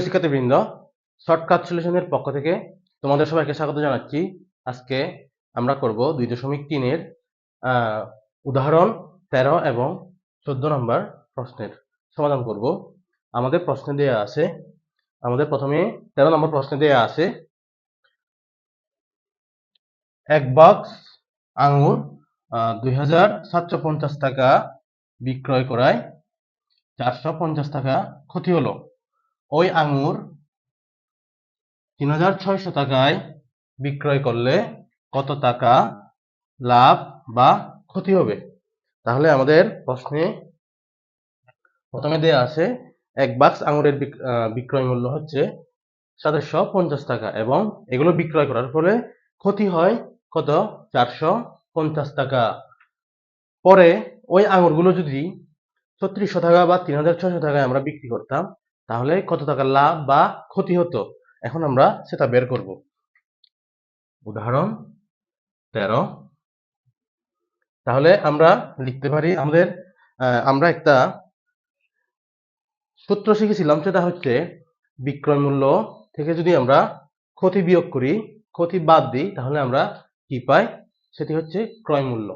শিক্ষার্থীবৃন্দ, শর্টকাট সলিউশনের পক্ষ থেকে তোমাদের সবাইকে স্বাগত জানাচ্ছি। আজকে আমরা করব 2.3 এর উদাহরণ 13 এবং 14 নম্বর প্রশ্নের সমাধান করব। আমাদের প্রশ্নে দেয়া আছে, আমাদের প্রথমে 13 নম্বর প্রশ্নে দেয়া আছে, এক বক্স আঙ্গুর 2750 টাকা বিক্রয় করায় 450 টাকা ক্ষতি হলো। ওই আঙ্গুর 3600 টাকায় বিক্রয় করলে কত টাকা লাভ বা ক্ষতি হবে? তাহলে আমাদের প্রশ্নে প্রথমে দেয়া আছে এক বাক্স আঙুরের বিক্রয় মূল্য হচ্ছে 2750 টাকা এবং এগুলো বিক্রয় করার ফলে ক্ষতি হয় কত? 450 টাকা। পরে ওই আঙুরগুলো যদি 3600 টাকা বা 3600 টাকায় আমরা বিক্রি করতাম তাহলে কত টাকা লাভ বা ক্ষতি হতো? এখন আমরা সেটা বের করব। উদাহরণ 13। তাহলে আমরা লিখতে পারি আমরা একটা সূত্র শিখেছিলাম, সেটা হচ্ছে বিক্রয় মূল্য থেকে যদি আমরা ক্ষতি বিয়োগ করি, ক্ষতি বাদ দিই, তাহলে আমরা কি পাই? সেটি হচ্ছে ক্রয় মূল্য।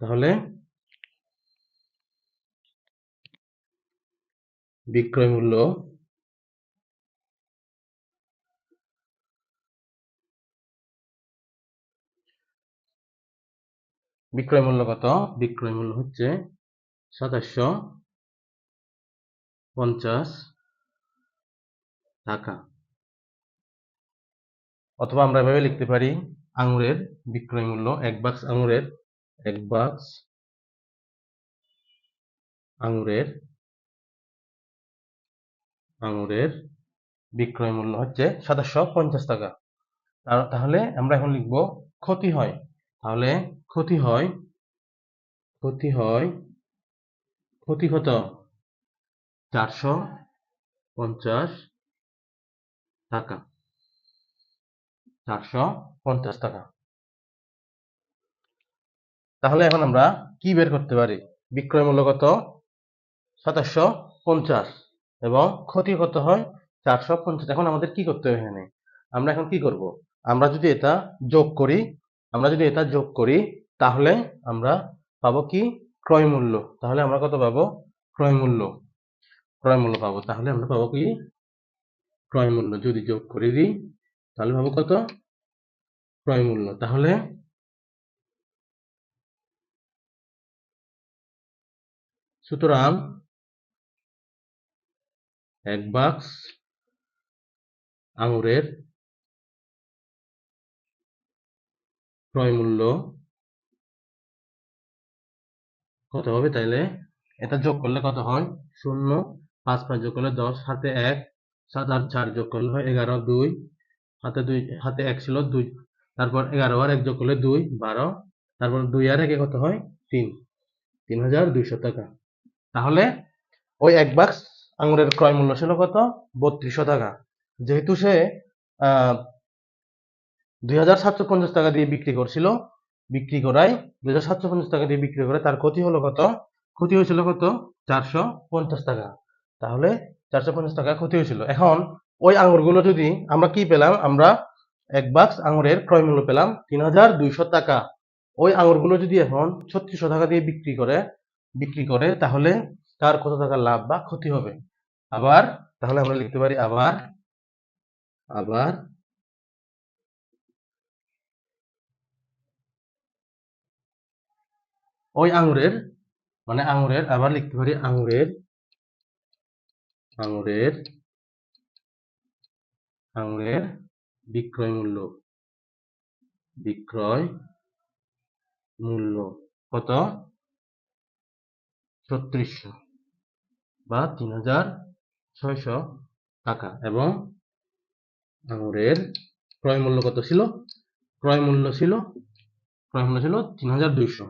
তাহলে বিক্রয় মূল্য কত? বিক্রয় মূল্য হচ্ছে 2750 টাকা। অথবা আমরা এভাবে লিখতে পারি, আঙুরের বিক্রয় মূল্য, এক বাক্স আঙুরের বিক্রয় মূল্য হচ্ছে 2750 টাকা। তাহলে আমরা এখন লিখব ক্ষতি হয়। তাহলে ক্ষতি কত? 450 টাকা। তাহলে এখন আমরা কি বের করতে পারি? বিক্রয় মূল্য কত? 2750 এবং ক্ষতি কত হয়? 450। এখন আমাদের কি করতে হবে এখানে? আমরা এখন কি করব? আমরা যদি এটা যোগ করি তাহলে আমরা পাবো কি? ক্রয় মূল্য। তাহলে আমরা কত পাবো? ক্রয় মূল্য পাবো। তাহলে আমরা পাবো কি? ক্রয় মূল্য। যদি যোগ করে দিই তাহলে পাবো কত? ক্রয় মূল্য। তাহলে সুতরাং এক বাক্স আঙুরের ক্রয় মূল্য কত হবে? তাইলে এটা যোগ করলে কত হয়? 0, 5 5 যোগ করলে 10, হাতে 1, 7 আর 4 যোগ করলে হয় 11, 2 হাতে 1 ছিল 2, তারপর 11 আর 1 যোগ করলে 2, 12, তারপর 2 আর 1 কত হয়? 3, 3200 টাকা। তাহলে ওই এক বাক্স আঙুরের ক্রয় মূল্য ছিল কত? 3200 টাকা। যেহেতু সে 2750 টাকা দিয়ে বিক্রি করছিল, বিক্রি করায় 2750 টাকা দিয়ে বিক্রি করে তার ক্ষতি হলো কত? ক্ষতি হয়েছিল কত? 450 টাকা। তাহলে 450 টাকা ক্ষতি হয়েছিল। এখন ওই আঙুরগুলো যদি আমরা কি পেলাম? আমরা এক বাক্স আঙুরের ক্রয় মূল্য পেলাম 3200 টাকা। ওই আঙুরগুলো যদি এখন 3600 টাকা দিয়ে বিক্রি করে তাহলে তার কত টাকা লাভ বা ক্ষতি হবে? তাহলে আমরা লিখতে পারি আবার ওই আঙুরের আবার লিখতে পারি আঙুরের বিক্রয় মূল্য কত? 3600 বা 3600 টাকা এবং আঙুরের ক্রয় মূল্য কত ছিল? ক্রয় মূল্য ছিল 3200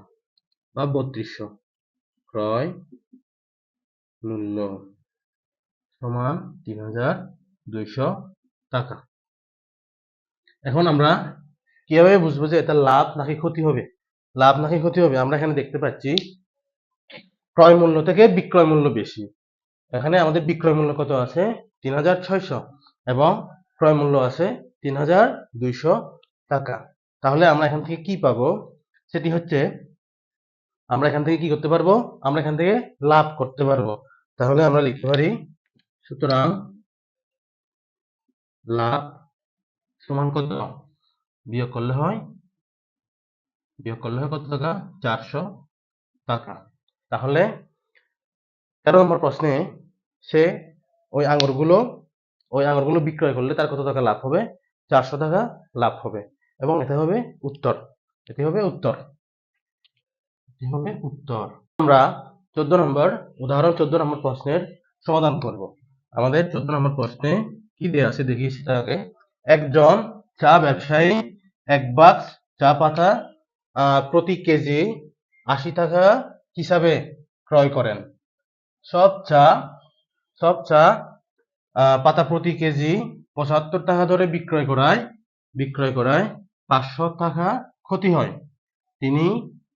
বা 3200। ক্রয় মূল্য সমান 3200 টাকা। এখন আমরা কিভাবে বুঝবো যে এটা লাভ নাকি ক্ষতি হবে? আমরা এখানে দেখতে পাচ্ছি ক্রয় মূল্য থেকে বিক্রয় মূল্য বেশি। এখানে আমাদের বিক্রয় মূল্য কত আছে ৩৬০০ এবং ক্রয় মূল্য আছে ৩২০০ টাকা। তাহলে আমরা এখান থেকে কি পাবো, সেটি হচ্ছে আমরা এখান থেকে কি করতে পারবো, আমরা এখান থেকে লাভ করতে পারবো। তাহলে আমরা লিখতে পারি সুতরাং লাভ সমান কত, বিয়োগ করলে হয় কত টাকা, ৪০০ টাকা। তাহলে ১৩ নম্বর প্রশ্নে সে ওই আঙুরগুলো বিক্রয় করলে তার কত টাকা লাভ হবে, ৪০০ টাকা লাভ হবে। এবং এটি হবে উত্তর। আমরা ১৪ নম্বর উদাহরণ ১৪ নম্বর প্রশ্নের সমাধান করব। আমাদের ১৪ নম্বর প্রশ্নে কি দেয়া আছে দেখি সেটা আগে। একজন চা ব্যবসায়ী ১ বাক্স চা পাতা প্রতি কেজি ৮০ টাকা হিসাবে ক্রয় করেন। সব চা পাতা প্রতি কেজি ৭৫ টাকা দরে বিক্রয় করায় ৫০০ টাকা ক্ষতি হয়। তিনি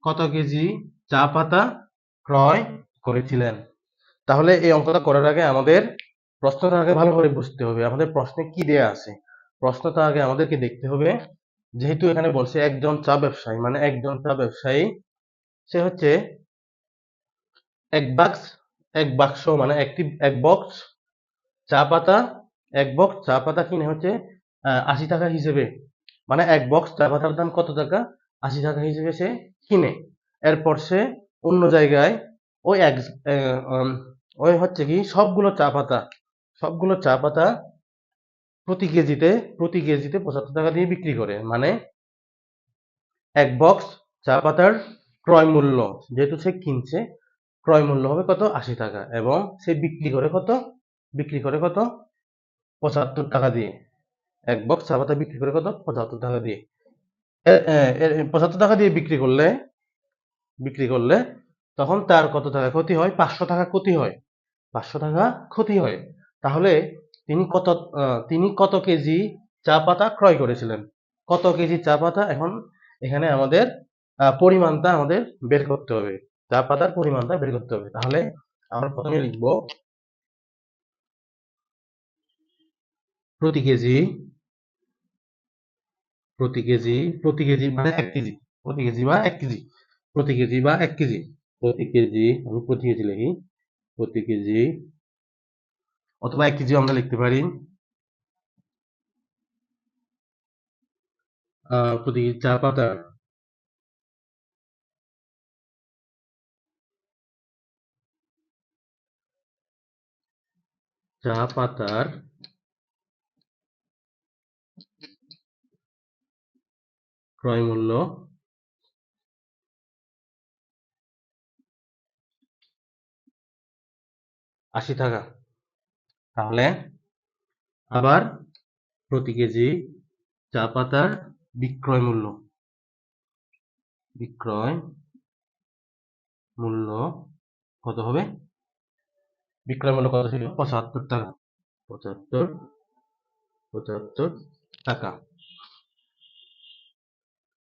কত কেজি চা পাতা ক্রয় করেছিলেন? তাহলে এই অঙ্কটা করার আগে আমাদের প্রশ্নটা আগে ভালো করে বুঝতে হবে। আমাদের প্রশ্নে কি দেয়া আছে, প্রশ্নটা আগে আমাদেরকে দেখতে হবে। যেহেতু এখানে বলছে একজন চা ব্যবসায়ী, মানে একজন চা ব্যবসায়ী সে হচ্ছে এক বাক্স মানে এক বক্স চা পাতা কিনে হচ্ছে ৮০ টাকা হিসেবে, মানে এক বক্স চা পাতার দাম কত টাকা, ৮০ টাকা হিসেবে সে কিনে। এরপর সে অন্য জায়গায় ওই এক ওই হচ্ছে কি সবগুলো চা পাতা প্রতি কেজিতে ৭৫ টাকা দিয়ে বিক্রি করে। মানে এক বক্স চা পাতার ক্রয় মূল্য, যেহেতু সে কিনছে, ক্রয় মূল্য হবে কত, ৮০ টাকা, এবং সে বিক্রি করে কত ৭৫ টাকা দিয়ে। এক বক্স চা পাতা বিক্রি করে কত, ৭৫ টাকা দিয়ে। ৭৫ টাকা দিয়ে বিক্রি করলে তখন তার কত টাকা ক্ষতি হয়, ৫০০ টাকা ক্ষতি হয়। ৫০০ টাকা ক্ষতি হয়। তাহলে তিনি কত কেজি চা পাতা ক্রয় করেছিলেন, কত কেজি চা পাতা। এখন এখানে আমাদের পরিমাণটা আমাদের বের করতে হবে, চা পাতার পরিমাণটা বের করতে হবে। তাহলে আমরা প্রথমে লিখব প্রতি কেজি মানে ১ কেজি, প্রতি কেজি বা ১ কেজি, আমি প্রতি কেজি লিখি, প্রতি কেজি অথবা ১ কেজি আমরা লিখতে পারি। প্রতি কেজি চা পাতার ক্রয় মূল্য ৮০ টাকা। তাহলে আবার প্রতি কেজি চা পাতার বিক্রয় মূল্য কত হবে, বিক্রয় মূল্য কত ছিল, ৭৫ টাকা, ৭৫ টাকা।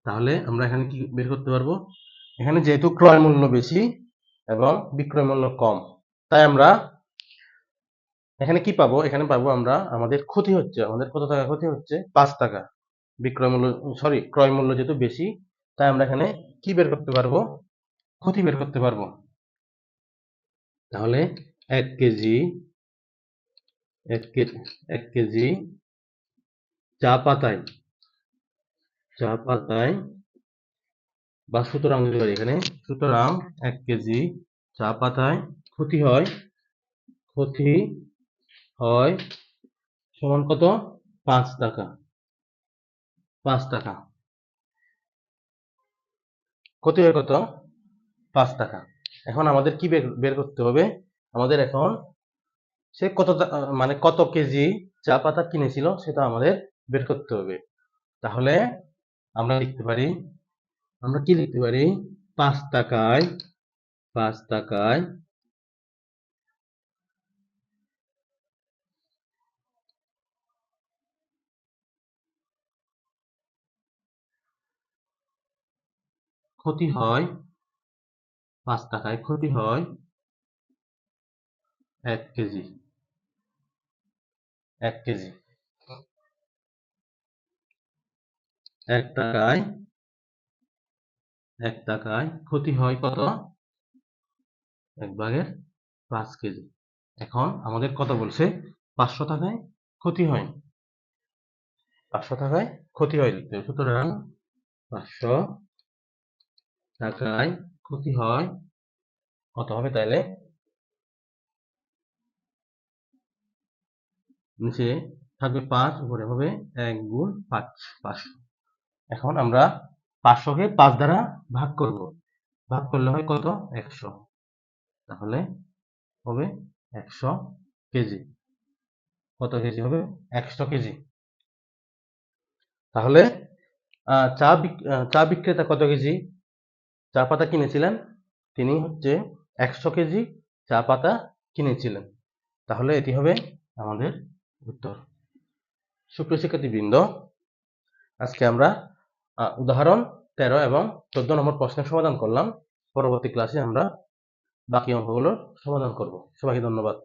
তাহলে আমরা এখানে কি বের করতে পারবো, এখানে যেহেতু ক্রয় মূল্য বেশি এবং বিক্রয় মূল্য কম, তাই আমরা এখানে কি পাবো, এখানে পাবো আমরা আমাদের ক্ষতি হচ্ছে, আমাদের কত টাকা ক্ষতি হচ্ছে, ৫ টাকা। ক্রয় মূল্য যেহেতু বেশি, তাই আমরা এখানে কি বের করতে পারবো, ক্ষতি বের করতে পারবো। তাহলে ১ কেজি চা পাতায় বা সুতরাং লিখতে পারি এখানে, সুতরাং ১ কেজি চা পাতায় ক্ষতি হয় সমান কত, ৫ টাকা। ক্ষতি হয় কত, ৫ টাকা। এখন আমাদের কি বের করতে হবে, আমাদের এখন সে মানে কত কেজি চা পাতা কিনেছিল সেটা আমাদের বের করতে হবে। তাহলে আমরা কি লিখতে পারি, ৫ টাকায় ক্ষতি হয় ৫ টাকায় ক্ষতি হয় 1 কেজি 1 কেজি 1 টাকায় 1 টাকায় ক্ষতি হয় কত? 1 ভাগের 5 কেজি। এখন আমাদের কত বলছে? 500 টাকায় ক্ষতি হয়। 500 টাকায় ক্ষতি হয় লিখতে হবে। সুতরাং 500 টাকায় ক্ষতি হয় কত হবে তাহলে? নিচে থাকবে 5, উপরে হবে 1 গুণ 5, 500। এখন আমরা 500 কে 5 দ্বারা ভাগ করব। ভাগ করলে হয় কত? 100। তাহলে হবে 100 কেজি। কত কেজি হবে? 100 কেজি। তাহলে চা বিক্রেতা কত কেজি চা পাতা কিনেছিলেন? তিনি হচ্ছে 100 কেজি চা পাতা কিনেছিলেন। তাহলে এটি হবে আমাদের উত্তর। সুপ্রিয় শিক্ষার্থীবৃন্দ, আজকে আমরা উদাহরণ 13 এবং 14 নম্বর প্রশ্নের সমাধান করলাম। পরবর্তী ক্লাসে আমরা বাকি অঙ্কগুলোর সমাধান করব। সবাইকে ধন্যবাদ।